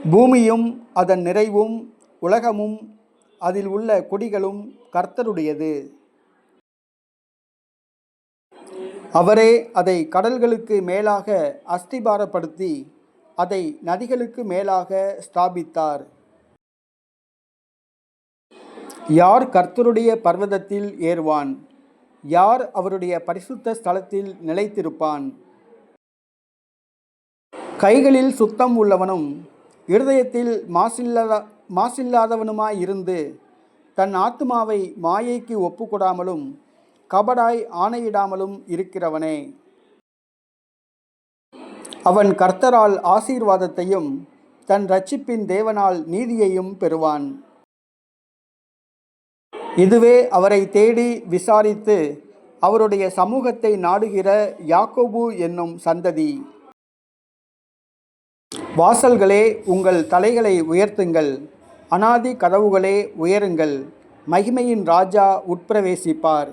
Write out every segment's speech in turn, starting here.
பூமியும் அதன் நிறைவும் உலகமும் அதில் உள்ள குடிகளும் கர்த்தருடையது. அவரே அதை கடல்களுக்கு மேலாக அஸ்திபாரப்படுத்தி அதை நதிகளுக்கு மேலாக ஸ்தாபித்தார். யார் கர்த்தருடைய பர்வதத்தில் ஏறுவான்? யார் அவருடைய பரிசுத்த ஸ்தலத்தில் நிலைத்திருப்பான்? கைகளில் சுத்தம் உள்ளவனும் இருதயத்தில் மாசில்லாதவனுமாயிருந்து தன் ஆத்துமாவை மாயைக்கு ஒப்புக்கொடாமலும் கபடாய் ஆணையிடாமலும் இருக்கிறவனே. அவன் கர்த்தரால் ஆசீர்வாதத்தையும் தன் இரட்சிப்பின் தேவனால் நீதியையும் பெறுவான். இதுவே அவரை தேடி விசாரித்து அவருடைய சமூகத்தை நாடுகிற யாக்கோபு என்னும் சந்ததி. வாசல்களே, உங்கள் தலைகளை உயர்த்துங்கள், அநாதி கதவுகளே உயருங்கள், மகிமையின் ராஜா உட்பிரவேசிப்பார்.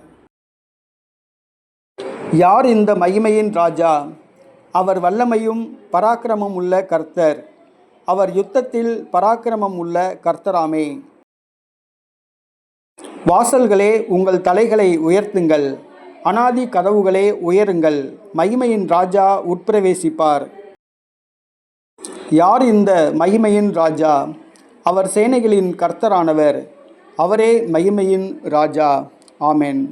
யார் இந்த மகிமையின் ராஜா? அவர் வல்லமையும் பராக்கிரமம் உள்ள கர்த்தர். அவர் யுத்தத்தில் பராக்கிரமம் உள்ள கர்த்தராமே. வாசல்களே, உங்கள் தலைகளை உயர்த்துங்கள், அநாதி கதவுகளே உயருங்கள், மகிமையின் ராஜா உட்பிரவேசிப்பார். யார் இந்த மகிமையின் ராஜா? அவர் சேனைகளின் கர்த்தரானவர். அவரே மகிமையின் ராஜா. ஆமென்.